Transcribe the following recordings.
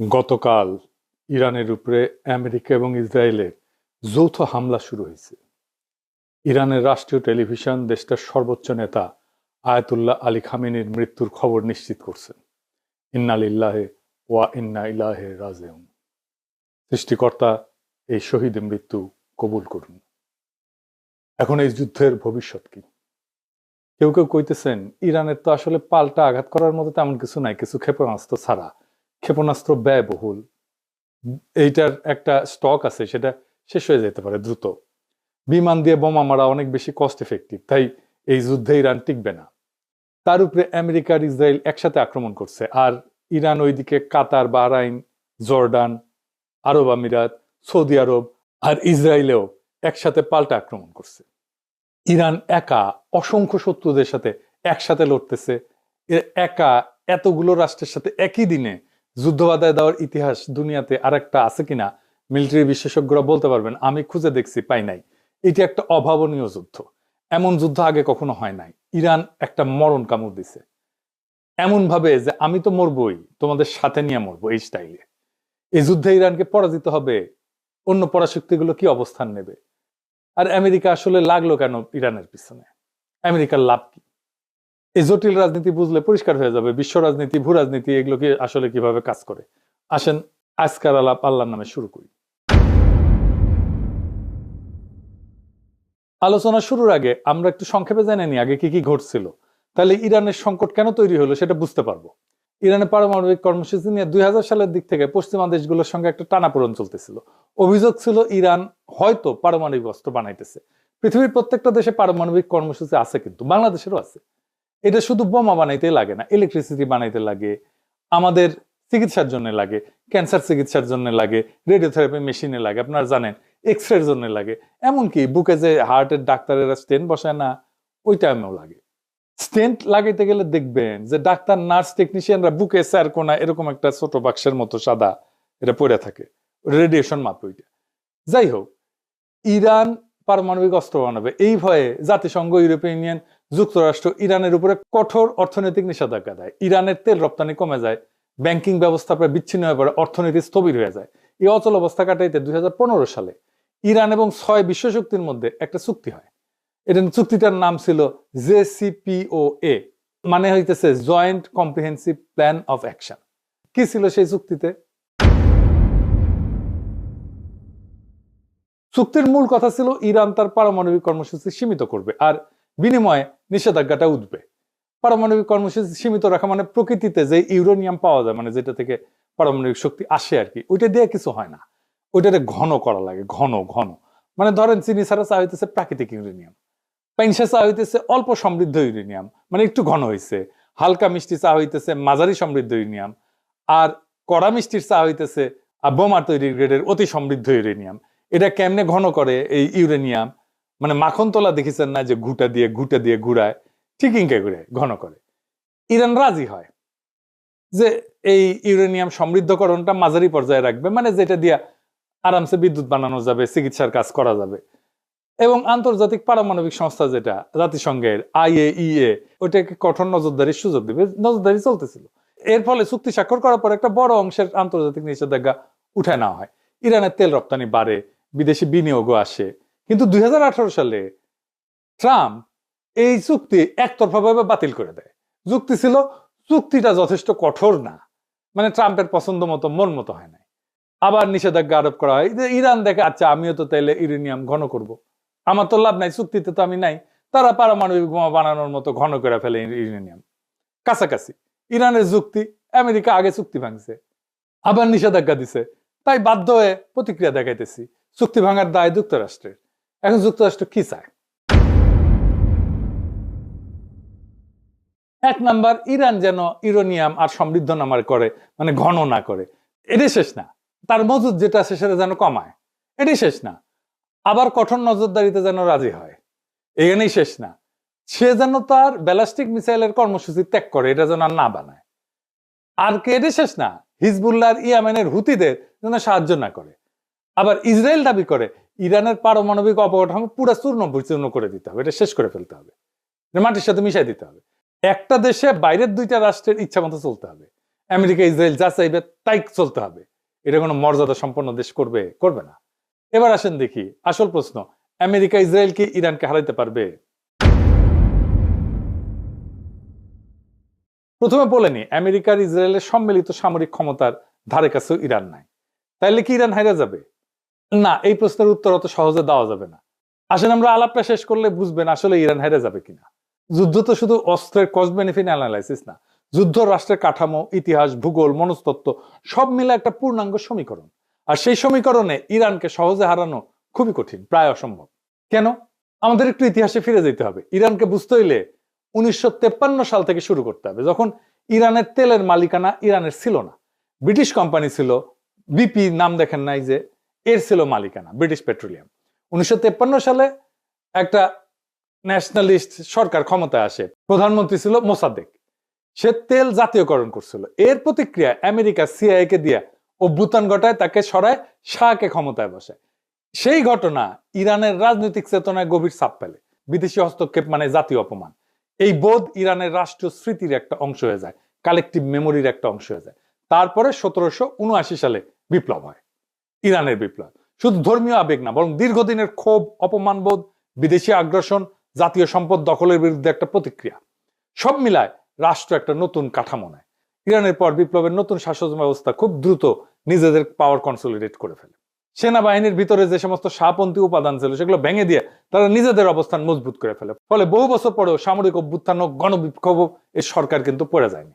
গতকাল ইরানের উপরে আমেরিকা এবং ইসরায়েলের যৌথ হামলা শুরু হয়েছে। ইরানের রাষ্ট্রীয় টেলিভিশন দেশটার সর্বোচ্চ নেতা আয়াতুল্লাহ আলী খামেনির মৃত্যুর খবর নিশ্চিত করছেন। ইন্না লিল্লাহি ওয়া ইন্না ইলাইহি রাজিউন। সৃষ্টিকর্তা এই শহীদের মৃত্যু কবুল করুন। এখন এই যুদ্ধের ভবিষ্যৎ কি? কেউ কেউ কইতেছেন ইরানের তো আসলে পাল্টা আঘাত করার মতো তেমন কিছু নাই, কিছু ক্ষেপণাস্ত্র ছাড়া। ক্ষেপণাস্ত্র ব্যয়বহুল, এইটার একটা স্টক আছে, সেটা শেষ হয়ে যেতে পারে দ্রুত। বিমান দিয়ে বোমা মারা অনেক বেশি কস্ট এফেক্টিভ, তাই এই যুদ্ধে ইরান টিকবে না। তার উপরে আমেরিকা আর ইসরায়েল একসাথে আক্রমণ করছে, আর ইরান ওইদিকে কাতার, বাহরাইন, জর্ডান, আরব আমিরাত, সৌদি আরব আর ইসরায়েলেও একসাথে পাল্টা আক্রমণ করছে। ইরান একা অসংখ্য শত্রুদের সাথে একসাথে লড়তেছে। একা এতগুলো রাষ্ট্রের সাথে একই দিনে যুদ্ধ বাধায় দেওয়ার ইতিহাস দুনিয়াতে আর একটা আছে কিনা মিলিটারি বিশেষজ্ঞরা বলতে পারবেন। আমি খুঁজে দেখছি, পাই নাই। এটি একটা অভাবনীয় যুদ্ধ। এমন যুদ্ধ আগে কখনো হয় নাই। ইরান একটা মরণ কামড় দিছে, এমন ভাবে যে আমি তো মরবই, তোমাদের সাথে নিয়ে মরবো, এই স্টাইলে। এই যুদ্ধে ইরানকে পরাজিত হবে, অন্য পরাশক্তিগুলো কি অবস্থান নেবে? আর আমেরিকা আসলে লাগলো কেন ইরানের পিছনে? আমেরিকার লাভ কি? এই জটিল রাজনীতি বুঝলে পরিষ্কার হয়ে যাবে বিশ্ব রাজনীতি, ভূ রাজনীতি এগুলো কি আসলে কিভাবে কাজ করে। আসেন আজকার আলাপ আল্লাহর নামে শুরু করি। আলোচনা শুরুর আগে আমরা একটু সংক্ষেপে জেনে নিই আগে কি কি ঘটছিল, তাহলে ইরানের সংকট কেন তৈরি হলো সেটা বুঝতে পারবো। ইরানের পারমাণবিক কর্মসূচি নিয়ে 2000 সালের দিক থেকে পশ্চিমা দেশগুলোর সঙ্গে একটা টানাপোড়েন চলতেছিল। অভিযোগ ছিল ইরান হয়তো পারমাণবিক অস্ত্র বানাইতেছে। পৃথিবীর প্রত্যেকটা দেশে পারমাণবিক কর্মসূচি আছে, কিন্তু বাংলাদেশেরও আছে। এটা শুধু বোমা বানাইতে লাগে না, ইলেকট্রিসিটি বানাইতে লাগে, আমাদের চিকিৎসার জন্য লাগে, ক্যান্সার চিকিৎসার জন্য লাগে, রেডিওথেরাপি মেশিনে লাগে, আপনারা জানেন, এক্স রের জন্য লাগে, এমনকি বুকে যে হার্টের ডাক্তারেরা স্টেন্ট বসায় না, ওই টাইমেও লাগে। স্টেন্ট লাগাইতে গেলে দেখবেন যে ডাক্তার, নার্স, টেকনিশিয়ানরা বুকে স্যারকোনা এরকম একটা ছোট বাক্সের মতো সাদা এটা পড়ে থাকে, রেডিয়েশন মাপে ওইটা। যাই হোক, ইরান পারমাণবিক অস্ত্র বানাবে এই ভয়ে জাতিসংঘ, ইউরোপিয়ান ইউনিয়ন, যুক্তরাষ্ট্র ইরানের উপরে কঠোর অর্থনৈতিক নিষেধাজ্ঞা দেয়। ইরানের তেল রপ্তানি কমে যায়, ব্যাংকিং ব্যবস্থা প্রায় বিচ্ছিন্ন হয়ে পড়ে, অর্থনীতি স্থবির হয়ে যায়। এই অচল অবস্থা কাটাইতে 2015 সালে ইরান এবং 6 বিশ্বশক্তির মধ্যে একটা চুক্তি হয়। এটা চুক্তিটার নাম ছিল JCPOA, মানে হইতেছে joint comprehensive plan of action. কি ছিল সেই চুক্তিতে? চুক্তির মূল কথা ছিল ইরান তার পারমাণবিক কর্মসূচি সীমিত করবে, আর বিনিময়ে নিষেধাজ্ঞাটা উঠবে। পারমাণবিক কর্মসূচি সীমিত রাখা মানে প্রকৃতিতে যে ইউরেনিয়াম পাওয়া যায়, মানে যেটা থেকে পারমাণবিক শক্তি আসে আর কি, ওইটা দিয়ে কিছু হয় না, ওইটাতে ঘন করা লাগে, ঘন ঘন। মানে ধরেন চিনি ছাড়া চা হইতেছে প্রাকৃতিক ইউরেনিয়াম, পাইনসা চা হইতেছে অল্প সমৃদ্ধ ইউরেনিয়াম, মানে একটু ঘন হয়েছে। হালকা মিষ্টি চা হইতেছে মাঝারি সমৃদ্ধ ইউরেনিয়াম, আর কড়া মিষ্টির চা হইতেছে বোমা তৈরির গ্রেডের অতি সমৃদ্ধ ইউরেনিয়াম। এটা কেমনে ঘন করে এই ইউরেনিয়াম? মানে মাখন তোলা দেখেছেন না, যে ঘুটা দিয়ে ঘুরায়, ঠিক ইনকে ঘুরে ঘন করে। ইরান রাজি হয় যে এই ইউরেনিয়াম সমৃদ্ধকরণটা মাঝারি পর্যায়ে রাখবে, মানে যেটা দিয়ে আরামসে বিদ্যুৎ বানানো যাবে, চিকিৎসার কাজ করা যাবে। এবং আন্তর্জাতিক পারমাণবিক সংস্থা যেটা জাতিসংঘের IAEA, ওইটাকে কঠোর নজরদারির সুযোগ দিবে। নজরদারি চলতেছিল। এর ফলে চুক্তি স্বাক্ষর করার পর একটা বড় অংশের আন্তর্জাতিক নিষেধাজ্ঞা উঠায় নেওয়া হয়। ইরানের তেল রপ্তানি বাড়ে, বিদেশি বিনিয়োগও আসে। কিন্তু 2018 সালে ট্রাম্প এই চুক্তি একতরফাভাবে বাতিল করে দেয়। যুক্তি ছিল চুক্তিটা যথেষ্ট কঠোর না, মানে ট্রাম্পের পছন্দ মতো, মন মতো হয় না। আবার নিষেধাজ্ঞা আরোপ করা হয়। ইরান দেখে, আচ্ছা আমিও তো তাইলে ইউরেনিয়াম ঘন করব, আমার তো লাভ নাই, চুক্তিতে তো আমি নাই। তারা পারমাণবিক বোমা বানানোর মতো ঘন করে ফেলে ইউরেনিয়াম। কাছাকাছি ইরানের যুক্তি, আমেরিকা আগে চুক্তি ভাঙছে, আবার নিষেধাজ্ঞা দিছে, তাই বাধ্য হয়ে প্রতিক্রিয়া দেখাইতেছি। চুক্তি ভাঙার দায় যুক্তরাষ্ট্রের। এখন যুক্তরাষ্ট্র কি চায়? এক নাম্বার, ইরান যেন ইউরেনিয়াম আর সমৃদ্ধ না করে, মানে ঘন না করে। এটাই শেষ না, তার মজুদ যেটা আছে সেটা যেন কমায়। এটাই শেষ না, আবার কঠোর নজরদারিতে যেন রাজি হয়। এখানেই শেষ না, সে যেন তার ব্যালিস্টিক মিসাইলের কর্মসূচি ত্যাগ করে, এটা যেন আর না বানায়। আর কে? এটাই শেষ না, হিজবুল্লাহ আর ইয়েমেনের হুতিদের যেন সাহায্য না করে। আবার ইসরায়েল দাবি করে ইরানের পারমাণবিক অবকাঠামো পুরো চূর্ণ বিচূর্ণ করে দিতে হবে, এটা শেষ করে ফেলতে হবে, মাটির সাথে মিশাই দিতে হবে। একটা দেশে বাইরের দুইটা রাষ্ট্রের ইচ্ছা মতো চলতে হবে। আমেরিকা ইসরায়েল যা চাইবে তাই চলতে হবে, এটা কোনো মর্যাদা সম্পন্ন দেশ করবে না। এবার আসেন দেখি আসল প্রশ্ন, আমেরিকা ইসরায়েল কি ইরানকে হারাইতে পারবে? প্রথমে বলে নি, আমেরিকার ইসরায়েলের সম্মিলিত সামরিক ক্ষমতার ধারে কাছেও ইরান নাই। তাইলে কি ইরান হাইরা যাবে? না, এই প্রশ্নের উত্তর অত সহজে দেওয়া যাবে না। আসেন আমরা আলাপটা শেষ করলে বুঝবেন আসলে ইরান হাইরা যাবে কিনা। যুদ্ধ তো শুধু অস্ত্রের কস্ট বেনিফিট অ্যানালাইসিস না, যুদ্ধ রাষ্ট্রের কাঠামো, ইতিহাস, ভূগোল, মনস্তত্ত্ব সব মিলে একটা পূর্ণাঙ্গ সমীকরণ। আর সেই সমীকরণে ইরানকে সহজে হারানো খুবই কঠিন, প্রায় অসম্ভব। কেন? আমাদের একটু ইতিহাসে ফিরে যেতে হবে। ইরানকে বুঝতে হইলে 1953 সাল থেকে শুরু করতে হবে, যখন ইরানের তেলের মালিকানা ইরানের ছিল না, ব্রিটিশ কোম্পানি ছিল। বিপি নাম দেখেন নাই যে, এর ছিল মালিকানা ব্রিটিশ পেট্রোলিয়াম। 1953 সালে একটা ন্যাশনালিস্ট সরকার ক্ষমতায় আসে, প্রধানমন্ত্রী ছিল মোসাদ্দেক। সে তেল জাতীয়করণ করছিল। এর প্রতিক্রিয়া আমেরিকা সিআইএ কে দিয়ে অভ্যুত্থান ঘটায়, তাকে সরায়, শাহকে ক্ষমতায় বসায়। সেই ঘটনা ইরানের রাজনৈতিক চেতনায় গভীর ছাপ ফেলে। বিদেশি হস্তক্ষেপ মানে জাতীয় অপমান। এই বোধ ইরানের রাষ্ট্রীয় স্মৃতির একটা অংশ হয়ে যায়, কালেকটিভ মেমোরির একটা অংশ হয়ে যায়। তারপরে 1779 সালে বিপ্লব হয়, ইরানের বিপ্লব। শুধু ধর্মীয় আবেগ না, বরং দীর্ঘদিনের ক্ষোভ, অপমানবোধ, বিদেশি আগ্রাসন, জাতীয় সম্পদ দখলের বিরুদ্ধে একটা প্রতিক্রিয়া, সব মিলায় রাষ্ট্র একটা নতুন কাঠামো নেয়। ইরানের পর বিপ্লবের নতুন শাসন ব্যবস্থা খুব দ্রুত নিজেদের পাওয়ার কনসলিডেট করে ফেলে। সেনাবাহিনীর ভিতরে যে সমস্ত শাহপন্থী উপাদান ছিল সেগুলো ভেঙে দিয়ে তারা নিজেদের অবস্থান মজবুত করে ফেলে। ফলে বহু বছর পরেও সামরিক অভ্যুত্থান ও গণবিক্ষোভ এই সরকার কিন্তু পড়ে যায়নি।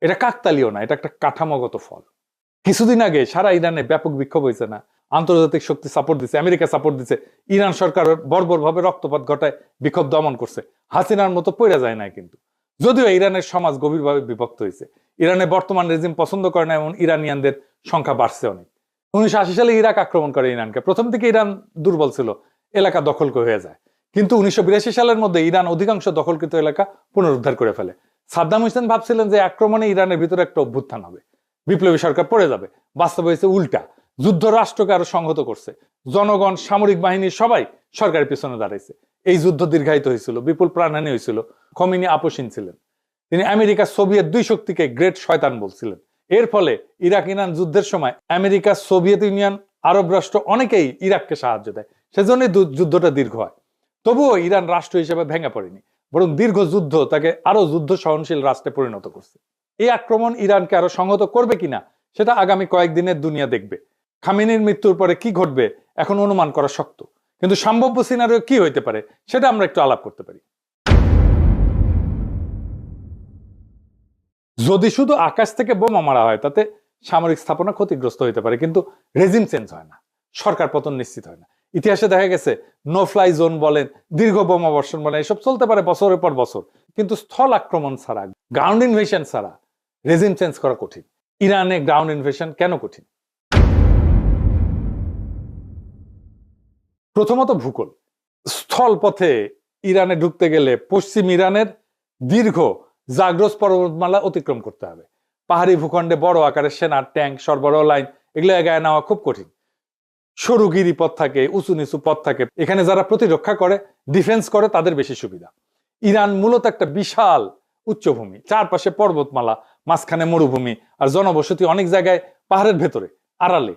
এটা কাকতালীয় না, এটা একটা কাঠামোগত ফল। কিছুদিন আগে সারা ইরানে ব্যাপক বিক্ষোভ হয়েছে না? আন্তর্জাতিক শক্তি সাপোর্ট দিচ্ছে, আমেরিকা সাপোর্ট দিচ্ছে, ইরান সরকার বর্বরভাবে রক্তপাত ঘটায় বিক্ষোভ দমন করছে। হাসিনার মতো পড়ে যায় না কিন্তু। যদিও ইরানের সমাজ গভীরভাবে বিভক্ত হয়েছে। ইরানের বর্তমান রেজিম পছন্দ করে না, এবং ইরানিয়ানদের সংখ্যা বাড়ছে অনেক। 1980 সালে ইরাক আক্রমণ করে ইরানকে। প্রথম থেকে ইরান দুর্বল ছিল, এলাকা দখল হয়ে যায়। কিন্তু 1982 সালের মধ্যে ইরান অধিকাংশ দখলকৃত এলাকা পুনরুদ্ধার করে ফেলে। সাদ্দাম হোসেন ভাবছিলেন যে আক্রমণে ইরানের ভিতরে একটা অভ্যুত্থান হবে, বিপ্লবী সরকার পড়ে যাবে। বাস্তব হয়েছে উল্টা। যুদ্ধ রাষ্ট্রকে আরো সংহত করছে। জনগণ, সামরিক বাহিনী সবাই সরকারের পিছনে দাঁড়াইছে। এই যুদ্ধ দীর্ঘায়িত হয়েছিল, বিপুল প্রাণহানি হয়েছিল। খমিনি আপোষহীন ছিলেন। তিনি আমেরিকা সোভিয়েত দুই শক্তিকে গ্রেট শয়তান বলছিলেন। এর ফলে ইরাক ইরান যুদ্ধের সময় আমেরিকা, সোভিয়েত ইউনিয়ন, আরব রাষ্ট্র অনেকেই ইরাককে সাহায্য দেয়। সেজন্যই যুদ্ধটা দীর্ঘ হয়। তবুও ইরান রাষ্ট্র হিসেবে ভেঙে পড়েনি, বরং দীর্ঘ যুদ্ধ তাকে আরো যুদ্ধ সহনশীল রাষ্ট্রে পরিণত করছে। এই আক্রমণ ইরানকে আরো সংহত করবে কিনা সেটা আগামী কয়েকদিনের দুনিয়া দেখবে। খামেনির মৃত্যুর পরে কি ঘটবে এখন অনুমান করা শক্ত, কিন্তু সম্ভাব্য সিনারিও কি হইতে পারে সেটা আমরা একটু আলাপ করতে পারি। যদি শুধু আকাশ থেকে বোমা মারা হয়, তাতে সামরিক স্থাপনা ক্ষতিগ্রস্ত হইতে পারে, কিন্তু রেজিম চেঞ্জ হয় না, সরকার পতন নিশ্চিত হয় না। ইতিহাসে দেখা গেছে নো ফ্লাই জোন বলেন, দীর্ঘ বোমা বর্ষণ বলেন, এসব চলতে পারে বছরের পর বছর, কিন্তু স্থল আক্রমণ ছাড়া, গ্রাউন্ড ইনভেশন ছাড়া রেজিম চেঞ্জ করা কঠিন। ইরানে গ্রাউন্ড ইনভেশন কেন কঠিন? প্রথমত ভূগোল। স্থল পথে ইরানে ঢুকতে গেলে পশ্চিম ইরানের দীর্ঘ জাগ্রস পর্বতমালা অতিক্রম করতে হবে। পাহাড়ি ভূখণ্ডে বড় আকারের সেনা, ট্যাঙ্ক, সরবরাহ লাইন এগুলো এগায় নেওয়া খুব কঠিন। সরু গিরিপথ থাকে, উঁচু নিচু পথ থাকে। এখানে যারা প্রতিরক্ষা করে, ডিফেন্স করে, তাদের বেশি সুবিধা। ইরান মূলত একটা বিশাল উচ্চভূমি, চারপাশে পর্বতমালা, মাঝখানে মরুভূমি, আর জনবসতি অনেক জায়গায় পাহাড়ের ভেতরে, আড়ালে।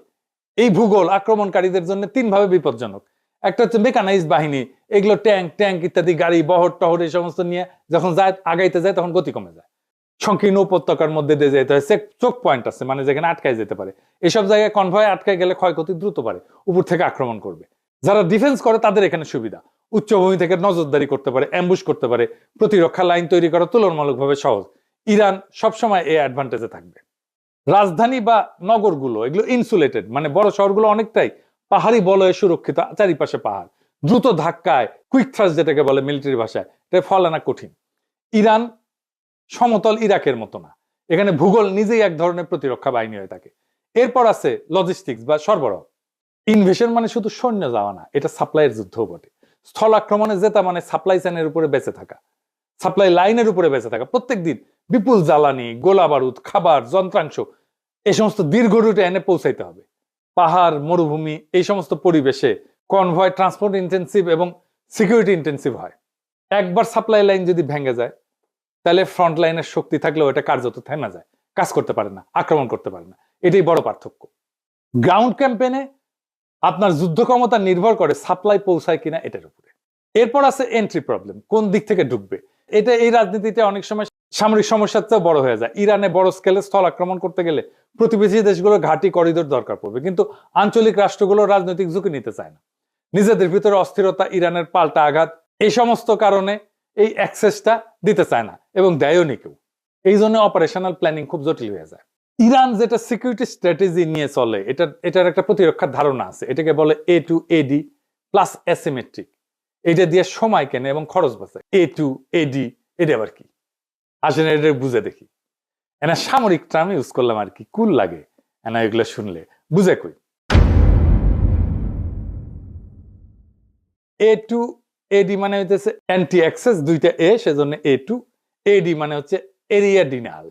এই ভূগোল আক্রমণকারীদের জন্য তিনভাবে বিপজ্জনক। একটা হচ্ছে মেকানাইজ বাহিনী, এগুলো ট্যাঙ্ক ইত্যাদি, গাড়ি, বহর টহর এই সমস্ত নিয়ে যখন যায়, আগাইতে যায়, তখন গতি কমে যায়। সংকীর্ণ উপত্যকার মধ্যে দিয়ে যেতে হয়। চোখ পয়েন্ট আছে, মানে যেখানে আটকায় যেতে পারে। এসব জায়গায় কনভয় আটকায় গেলে ক্ষয়ক্ষতি দ্রুত পারে, উপর থেকে আক্রমণ করবে। যারা ডিফেন্স করে তাদের এখানে সুবিধা, উচ্চভূমি থেকে নজরদারি করতে পারে, অ্যাম্বুশ করতে পারে, প্রতিরক্ষা লাইন তৈরি করা তুলনামূলকভাবে সহজ। ইরান সবসময় এই অ্যাডভান্টেজে থাকবে। রাজধানী বা নগরগুলো এগুলো ইনসুলেটেড, মানে বড় শহরগুলো অনেকটাই পাহাড়ি বলয়ে সুরক্ষিত, চারিপাশে পাহাড়। দ্রুত ধাক্কায়, কুইক থ্রাস্ট যেটাকে বলে মিলিটারি ভাষায়, এটা ফল আনা কঠিন। ইরান সমতল ইরাকের মতো না, এখানে ভূগোল নিজেই এক ধরনের প্রতিরক্ষা বাহিনী হয়ে থাকে। এরপর আছে লজিস্টিক্স বা সরবরাহ। ইনভেশন মানে শুধু সৈন্য যাওয়া না, এটা সাপ্লাইয়ের যুদ্ধও বটে। স্থল আক্রমণে জেতা মানে সাপ্লাই চেনের উপরে বেঁচে থাকা, সাপ্লাই লাইনের উপরে বেঁচে থাকা। প্রত্যেক দিন বিপুল জ্বালানি, গোলা বারুদ, খাবার, যন্ত্রাংশ এই সমস্ত দীর্ঘ রুটে এনে পৌঁছাইতে হবে। পাহাড়, মরুভূমি এই সমস্ত পরিবেশে কনভয় ট্রান্সপোর্ট ইন্টেন্সিভ এবং সিকিউরিটি ইন্টেন্সিভ হয়। একবার সাপ্লাই লাইন যদি ভেঙে যায়, তাহলে ফ্রন্ট লাইনের শক্তি থাকলেও এটা কার্যত থেমে যায়, কাজ করতে পারে না, আক্রমণ করতে পারে না। এটাই বড় পার্থক্য। গ্রাউন্ড ক্যাম্পেনে আপনার যুদ্ধ ক্ষমতা নির্ভর করে সাপ্লাই পৌঁছায় কিনা এটার উপরে। এরপর আছে এন্ট্রি প্রবলেম, কোন দিক থেকে ঢুকবে। এটা এই রাজনীতিতে অনেক সময় সামরিক সমস্যার চেয়ে বড় হয়ে যায়। ইরানে বড় স্কেলে স্থল আক্রমণ করতে গেলে প্রতিবেশী দেশগুলোর ঘাঁটি করিডোর দরকার পড়বে, কিন্তু আঞ্চলিক রাষ্ট্রগুলো রাজনৈতিক ঝুঁকি নিতে চায় না। নিজেদের ভিতরে অস্থিরতা, ইরানের পাল্টা আঘাত, এই সমস্ত কারণে এই অ্যাক্সেসটা দিতে চায় না এবং দেয়ও নি কেউ। এই জন্য অপারেশনাল প্ল্যানিং খুব জটিল হয়ে যায়। ইরান যেটা সিকিউরিটি স্ট্র্যাটেজি নিয়ে চলে, এটার একটা প্রতিরক্ষার ধারণা আছে। এটাকে বলে A2AD প্লাস অ্যাসিমেট্রিক। এটা দিয়ে সময় কেনে এবং খরচ বাঁচে। A2AD এটা আবার কি আসেন, এটা বুঝে দেখি। এনা সামরিক টার্ম ইউজ করলাম আর কি, কুল লাগে এনা এগুলো শুনলে, বুঝে কই। A2AD মানে হচ্ছে অ্যান্টি অ্যাক্সেস, দুইটা এ, সেজন্য A2AD মানে হচ্ছে এরিয়া ডিনাল।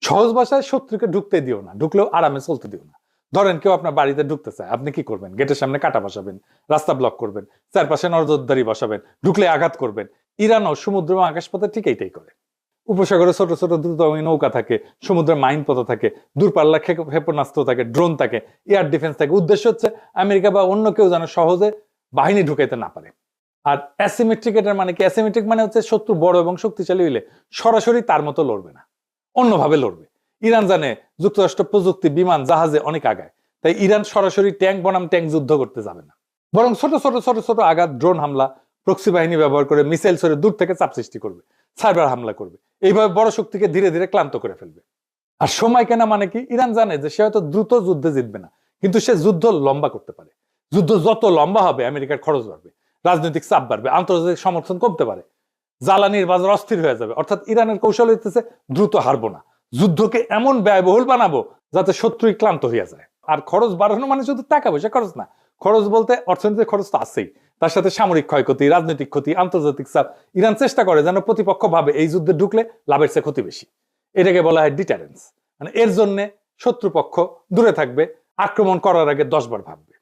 সহজ ভাষায় শত্রুকে ঢুকতে দিও না, ঢুকলেও আরামে চলতে দিও না। ধরেন কেউ আপনার বাড়িতে ঢুকতে চায়, আপনি কি করবেন? গেটের সামনে কাটা বসাবেন, রাস্তা ব্লক করবেন, চারপাশে নজরদারি বসাবেন, ঢুকলে আঘাত করবেন। ইরানও সমুদ্র এবং আকাশপথে ঠিক এইটাই করে। উপসাগরে ছোট ছোট দ্রুতগামী নৌকা থাকে, সমুদ্রের মাইন পথ থাকে, দূরপাল্লা ক্ষেপণাস্ত্র থাকে, ড্রোন থাকে, এয়ার ডিফেন্স থাকে। উদ্দেশ্য হচ্ছে আমেরিকা বা অন্য কেউ যেন সহজে বাহিনী ঢুকাইতে না পারে। আর অ্যাসিমেট্রিক, এটার মানে কি? অ্যাসিমেট্রিক মানে হচ্ছে শত্রু বড় এবং শক্তিশালী হইলে সরাসরি তার মতো লড়বে না, অন্যভাবে লড়বে। ইরান জানে যুক্তরাষ্ট্র প্রযুক্তি, বিমান, জাহাজে অনেক আগায়, তাই ইরান সরাসরি ট্যাঙ্ক বনাম ট্যাঙ্ক যুদ্ধ করতে যাবে না, বরং ছোট ছোট ছোট ছোট আঘাত, ড্রোন হামলা, প্রক্সি বাহিনী ব্যবহার করে মিসাইল ছড়ে দূর থেকে চাপ সৃষ্টি করবে, সাইবার হামলা করবে। এইভাবে বড় শক্তিকে ধীরে ধীরে ক্লান্ত করে ফেলবে। আর সময় কেনা মানে কি? ইরান জানে যে সে হয়তো দ্রুত যুদ্ধে জিতবে না, কিন্তু সে যুদ্ধ লম্বা করতে পারে। যুদ্ধ যত লম্বা হবে আমেরিকার খরচ বাড়বে, রাজনৈতিক চাপ বাড়বে, আন্তর্জাতিক সমর্থন কমতে পারে, জ্বালানির বাজার অস্থির হয়ে যাবে। অর্থাৎ ইরানের কৌশল হইতেছে দ্রুত হারবো না, যুদ্ধকে এমন ব্যয়বহুল বানাবো যাতে শত্রুই ক্লান্ত হইয়া যায়। আর খরচ বাড়ানো মানে শুধু টাকা পয়সা খরচ না, খরচ বলতে অর্থনৈতিক খরচ তো আছেই, তার সাথে সামরিক ক্ষয়ক্ষতি, রাজনৈতিক ক্ষতি, আন্তর্জাতিক চাপ। ইরান চেষ্টা করে যেন প্রতিপক্ষ ভাবে এই যুদ্ধে ঢুকলে লাভের চেয়ে ক্ষতি বেশি। এটাকে বলা হয় ডিটারেন্স। মানে এর জন্য শত্রুপক্ষ দূরে থাকবে, আক্রমণ করার আগে 10 বার ভাববে।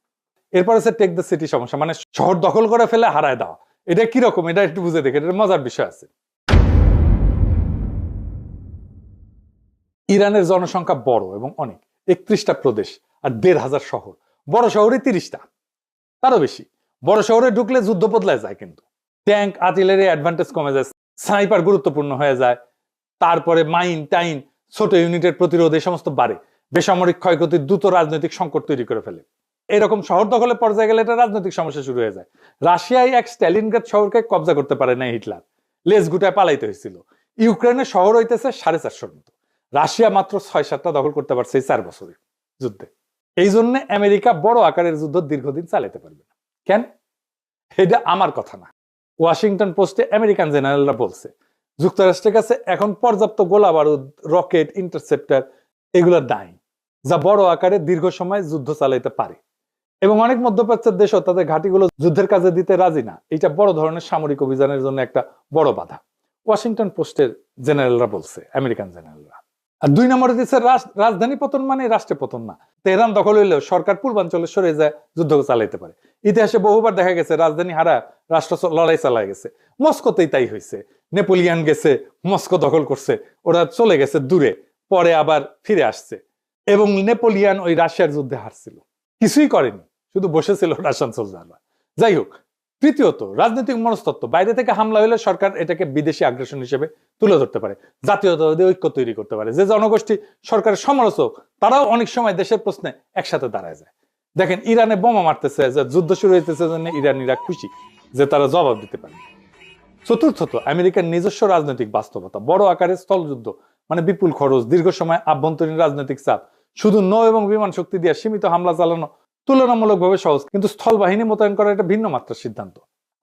এরপর হচ্ছে টেক দ্য সিটি সমস্যা, মানে শহর দখল করে ফেলে হারায় দেওয়া। এটা কিরকম, এটা একটু বুঝে দেখে, এটা মজার বিষয় আছে। ইরানের জনসংখ্যা বড় এবং অনেক, 31টা প্রদেশ আর 1,500 শহর। বড় শহরে 30টা, তারও বেশি। বড় শহরে ঢুকলে যুদ্ধ বদলায় যায়, কিন্তু ট্যাঙ্ক, আর্টিলারি অ্যাডভান্টেজ কমে যায়, স্নাইপার গুরুত্বপূর্ণ হয়ে যায়, তারপরে মাইন টাইন, ছোট ইউনিটের প্রতিরোধ, এই সমস্ত বাড়ে। বেসামরিক ক্ষয়ক্ষতি, দ্রুত রাজনৈতিক সংকট তৈরি করে ফেলে। এরকম শহর দখলের পর্যায়ে গেলে এটা রাজনৈতিক সমস্যা শুরু হয়ে যায়। রাশিয়ায় এক স্ট্যালিনগ্রাদ শহরকে কব্জা করতে পারে না হিটলার, লেজ গুটায় পালাইতে হয়েছিল। ইউক্রেনের শহর হইতেছে 450 মতো, রাশিয়া মাত্র 6-7টা দখল করতে পারছে এই 4 বছরে যুদ্ধে। এই জন্য আমেরিকা বড় আকারের যুদ্ধ দীর্ঘদিন চালাতে পারবে না। কেন? এটা আমার কথা না, ওয়াশিংটন পোস্টে আমেরিকান জেনারেলরা বলছে যুক্তরাষ্ট্রের কাছে এখন পর্যাপ্ত গোলা বারুদ, রকেট, ইন্টারসেপ্টার এগুলো নাই, যা বড় আকারে দীর্ঘ সময় যুদ্ধ চালাইতে পারে। এবং অনেক মধ্যপ্রাচ্যের দেশও তাদের ঘাঁটিগুলো যুদ্ধের কাজে দিতে রাজি না। এটা বড় ধরনের সামরিক অভিযানের জন্য একটা বড় বাধা, ওয়াশিংটন পোস্টের জেনারেলরা বলছে, আমেরিকান জেনারেলরা। আর 2 নম্বরে দিচ্ছে রাজধানী পতন মানে রাষ্ট্রে পতন না। তেহরান দখল হইলেও সরকার পূর্বাঞ্চলে সরে যায়, যুদ্ধ চালাইতে পারে। ইতিহাসে বহুবার দেখা গেছে রাজধানী হারা রাষ্ট্র লড়াই চালায় গেছে। মস্কোতেই তাই হয়েছে, নেপোলিয়ান গেছে, মস্কো দখল করছে, ওরা চলে গেছে দূরে, পরে আবার ফিরে আসছে। এবং নেপোলিয়ান ওই রাশিয়ার যুদ্ধে হারছিল, কিছুই করেনি, শুধু বসেছিল রাশিয়ান সোলজাররা। যাই হোক, তৃতীয়ত রাজনৈতিক মনস্তত্ত্ব। বাইরে থেকে হামলা হলে সরকার এটাকে বিদেশি আগ্রাসন হিসেবে তুলে ধরতে পারে, জাতীয়তাবাদী ঐক্য তৈরি করতে পারে। যে জনগোষ্ঠী সরকারের সমালোচক তারাও অনেক সময় দেশের প্রশ্নে একসাথে দাঁড়ায় যায়। দেখেন ইরানে বোমা মারতেছে, যে যুদ্ধ শুরু হইতেছে, জন্য ইরানিরা খুশি যে তারা জবাব দিতে পারে। চতুর্থত আমেরিকার নিজস্ব রাজনৈতিক বাস্তবতা। বড় আকারের স্থলযুদ্ধ মানে বিপুল খরচ, দীর্ঘ সময় আভ্যন্তরীণ রাজনৈতিক চাপ। শুধু নৌ এবং বিমান শক্তি দিয়ে সীমিত হামলা চালানো তুলনামূলকভাবে সহজ, কিন্তু স্থল বাহিনী মোতায়েন করা একটা ভিন্ন মাত্রার সিদ্ধান্ত।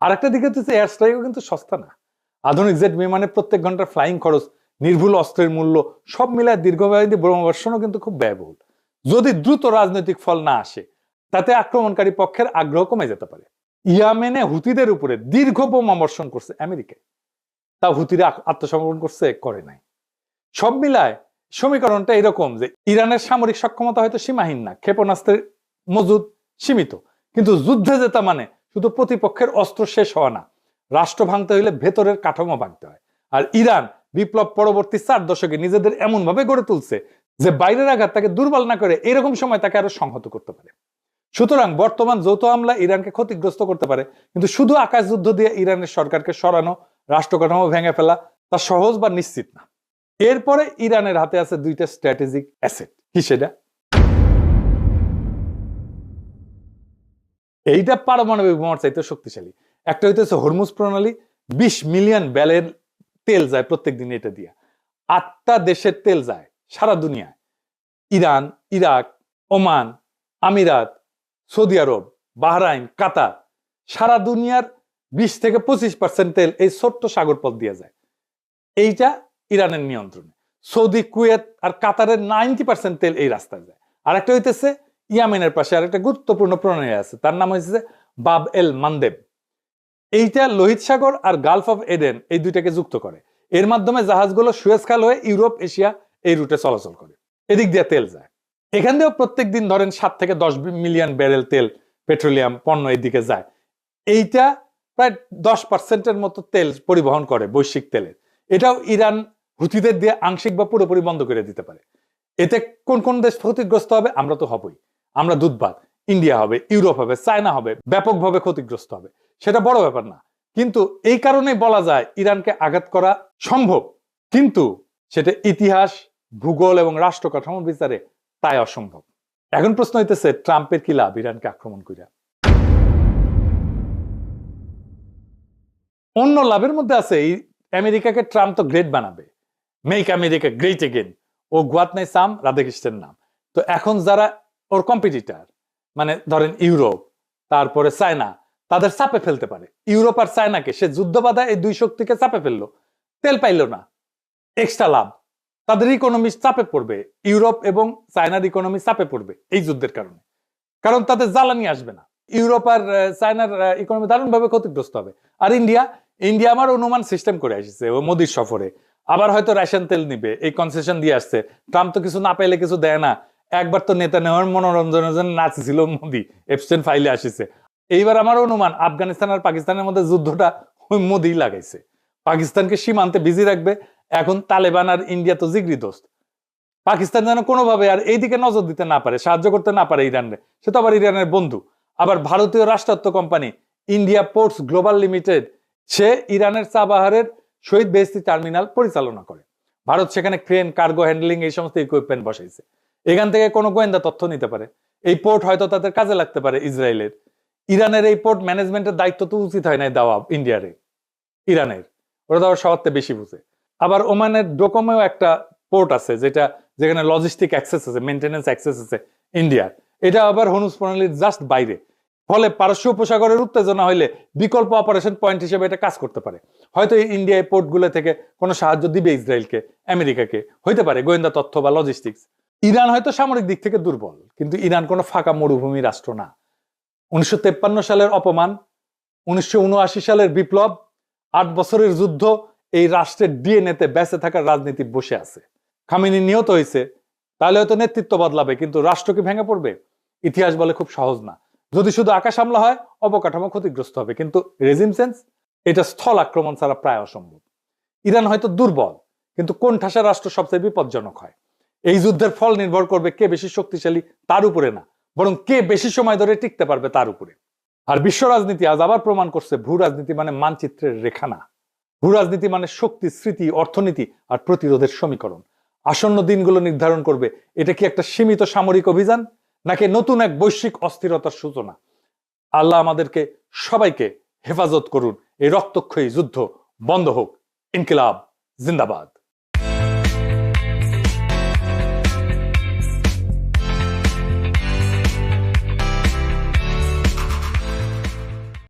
আর একটা দিকে হচ্ছে এয়ার স্ট্রাইকও কিন্তু সস্তা না। আধুনিক জেট বিমানের প্রত্যেক ঘন্টার ফ্লাইং খরচ, নির্ভুল অস্ত্রের মূল্য, সব মিলায় দীর্ঘমেয়াদী বোমাবর্ষণও কিন্তু খুব ব্যয়বহুল। যদি দ্রুত রাজনৈতিক ফল না আসে, তাতে আক্রমণকারী পক্ষের আগ্রহ কমে যেতে পারে। ইয়েমেনে হুতিদের উপরে দীর্ঘ বোমাবর্ষণ করছে আমেরিকায়, তা হুতিরা আত্মসমর্পণ করছে? করে নাই। সব মিলায় সমীকরণটা এরকম যে ইরানের সামরিক সক্ষমতা হয়তো সীমাহীন না, ক্ষেপণাস্ত্রের মজুদ সীমিত, কিন্তু যুদ্ধে জেতা মানে শুধু প্রতিপক্ষের অস্ত্র শেষ হওয়া না, রাষ্ট্র ভাঙতে হইলে ভেতরের কাঠামো ভাঙতে হয়। আর ইরান বিপ্লব পরবর্তী 4 দশকে নিজেদের এমন ভাবে গড়ে তুলছে যে বাইরের আঘাত তাকে দুর্বল না করে এরকম সময় তাকে আরো সংহত করতে পারে। সুতরাং বর্তমান যৌথ হামলা ইরানকে ক্ষতিগ্রস্ত করতে পারে, কিন্তু শুধু আকাশ যুদ্ধ দিয়ে ইরানের সরকারকে সরানো, রাষ্ট্র কাঠামো ভেঙে ফেলা তা সহজ বা নিশ্চিত না। এরপরে ইরানের হাতে আছে 2টা স্ট্র্যাটেজিক অ্যাসেট। কি সেটা? এইটা পারমাণবিক বোমার চাইতে শক্তিশালী। একটা হইতেছে হরমুজ প্রণালী, 20 মিলিয়ন ব্যারেল তেল যায় প্রত্যেকদিন এটা দিয়ে। 8টা দেশের তেল যায় সারা দুনিয়ায়, ইরান, ইরাক, ওমান, আমিরাত, সৌদি আরব, বাহরাইন, কাতার, সারা দুনিয়ার 20 থেকে 25% তেল এই ছোট্ট সাগর পথ দিয়ে যায়। এইটা ইরানের নিয়ন্ত্রণে। সৌদি, কুয়েত আর কাতারের 90% তেল এই রাস্তায় যায়। আর একটা হইতেছে ইয়ামেনের পাশে আরেকটা গুরুত্বপূর্ণ প্রণালী আছে, তার নাম হচ্ছে বাব এল মানদেব। এইটা লোহিত সাগর আর গালফ অফ এডেন এই দুইটাকে যুক্ত করে। এর মাধ্যমে জাহাজগুলো সুয়েজ খাল হয়ে ইউরোপ, এশিয়া এই রুটে চলাচল করে। এদিক দিয়ে তেল যায়। এখান দিয়েও প্রত্যেক দিন ধরেন 7 থেকে 10 মিলিয়ন ব্যারেল তেল, পেট্রোলিয়াম পণ্য এদিকে যায়। এইটা প্রায় 10%-এর মতো তেল পরিবহন করে বৈশ্বিক তেলের। এটাও ইরান হুথিদের দিয়ে আংশিক বা পুরোপুরি বন্ধ করে দিতে পারে। এতে কোন কোন দেশ ক্ষতিগ্রস্ত হবে? আমরা তো হবই। আমরা দুধবাদ। ইন্ডিয়া হবে, ইউরোপ হবে, চায়না হবে, ব্যাপকভাবে ক্ষতিগ্রস্ত হবে। সেটা বড় ব্যাপার না, কিন্তু এই কারণেই বলা যায় ইরানকে আঘাত করা সম্ভব, কিন্তু সেটা ইতিহাস, ভূগোল এবং রাষ্ট্র কাঠামো বিচারে তাই অসম্ভব। এখন প্রশ্ন হইতেছে ট্রাম্পের কি লাভ ইরানকে আক্রমণ কইরা? অন্য লাভের মধ্যে আছে আমেরিকাকে ট্রাম্প তো গ্রেট বানাবে, মেক আমেরিকা গ্রেট এগেন। ও গুয়াত নাই সাম রাধাকৃষ্ণের নাম। তো এখন যারা ওর কম্পিটিটর, মানে ধরেন ইউরোপ, তারপরে চায়না, তাদের চাপে ফেলতে পারে। ইউরোপ আর চায়নাকে সে যুদ্ধ বাধা এই দুই শক্তিকে চাপে ফেললো, তেল পাইল না, এক্সট্রা লাভ। তাদের ইকোনমি চাপে পড়বে, ইউরোপ এবং চায়নার ইকোনমি চাপে পড়বে এই যুদ্ধের কারণে, কারণ তাদের জ্বালানি আসবে না। ইউরোপ আর চায়নার ইকোনমি দারুণ ভাবে ক্ষতিগ্রস্ত হবে। আর ইন্ডিয়া আমার অনুমান সিস্টেম করে আসছে ও মোদির সফরে, আবার হয়তো রাশিয়ান তেল নিবে, এই কনসেশন দিয়ে আসছে। ট্রাম্প তো কিছু না পাইলে কিছু দেয় না। একবার তো নেতা নেওয়ার মনোরঞ্জনের জন্য নাচছিল মোদি, এপস্টেইন ফাইলে আসিছে। এইবার আমার অনুমান আফগানিস্তান আর পাকিস্তানের মধ্যে যুদ্ধটা ওই মোদি লাগাইছে, পাকিস্তানকে সীমান্তে বিজি রাখবে। এখন তালেবান আর ইন্ডিয়া তো জিগরি দোস্ত, পাকিস্তান যেন কোনোভাবে আর এইদিকে নজর দিতে না পারে, সাহায্য করতে না পারে ইরানরে। সে তো আবার ইরানের বন্ধু। আবার ভারতীয় রাষ্ট্রায়ত্ত company India Ports Global Limited, সে ইরানের চাবাহারের শহীদ বেহেশতি টার্মিনাল পরিচালনা করে। ভারত সেখানে ক্রেন, কার্গো হ্যান্ডলিং এই সমস্ত ইকুইপমেন্ট বসাইছে। এখান থেকে কোনো গোয়েন্দা তথ্য নিতে পারে। এই পোর্ট হয়তো তাদের কাজে লাগতে পারে ইসরায়েলের। ইরানের এই পোর্ট ম্যানেজমেন্টের দায়িত্ব তো উচিত হয় নাই দেওয়া ইন্ডিয়ারে, ইরানের। ওরা তো আবার সবার বেশি বুঝে। আবার ওমানের ডোকোমেও একটা পোর্ট আছে যেখানে লজিস্টিক অ্যাক্সেস আছে, মেইনটেনেন্স অ্যাক্সেস আছে ইন্ডিয়ার। এটা আবার হরমুজ প্রণালীর জাস্ট বাইরে। ফলে পারস্য উপসাগরের উত্তেজনা হইলে বিকল্প অপারেশন পয়েন্ট হিসেবে এটা কাজ করতে পারে। হয়তো ইন্ডিয়া এই পোর্টগুলো থেকে কোনো সাহায্য দিবে ইসরায়েলকে, আমেরিকাকে, হইতে পারে গোয়েন্দা তথ্য বা লজিস্টিক্স। ইরান হয়তো সামরিক দিক থেকে দুর্বল, কিন্তু ইরান কোনো ফাঁকা মরুভূমি রাষ্ট্র না। 1953 সালের অপমান, 1979 সালের বিপ্লব, 8 বছরের যুদ্ধ, এই রাষ্ট্রের ডিএনএতে বেঁচে থাকার রাজনীতি বসে আছে। খামেনি নিহত হয়েছে, তাহলে হয়তো নেতৃত্ব বদলাবে, কিন্তু রাষ্ট্র কি ভেঙে পড়বে? ইতিহাস বলে খুব সহজ না। যদি শুধু আকাশ হামলা হয়, অবকাঠামো ক্ষতিগ্রস্ত হবে, কিন্তু রেজিম চেঞ্জ এটা স্থল আক্রমণ ছাড়া প্রায় অসম্ভব। ইরান হয়তো দুর্বল, কিন্তু কোন ঠাসা রাষ্ট্র সবচেয়ে বিপজ্জনক হয়? এই যুদ্ধের ফল নির্ভর করবে কে বেশি শক্তিশালী তার উপরে না, বরং কে বেশি সময় ধরে টিকতে পারবে তার উপরে। আর বিশ্ব রাজনীতি আজ আবার প্রমাণ করছে ভূ রাজনীতি মানে মানচিত্রের রেখা না। ভূ রাজনীতি মানে শক্তি, স্মৃতি, অর্থনীতি আর প্রতিরোধের সমীকরণ। আসন্ন দিনগুলো নির্ধারণ করবে এটা কি একটা সীমিত সামরিক অভিযান নাকি নতুন এক বৈশ্বিক অস্থিরতার সূচনা। আল্লাহ আমাদেরকে সবাইকে হেফাজত করুন। এই রক্তক্ষয়ী যুদ্ধ বন্ধ হোক। ইনকিলাব জিন্দাবাদ।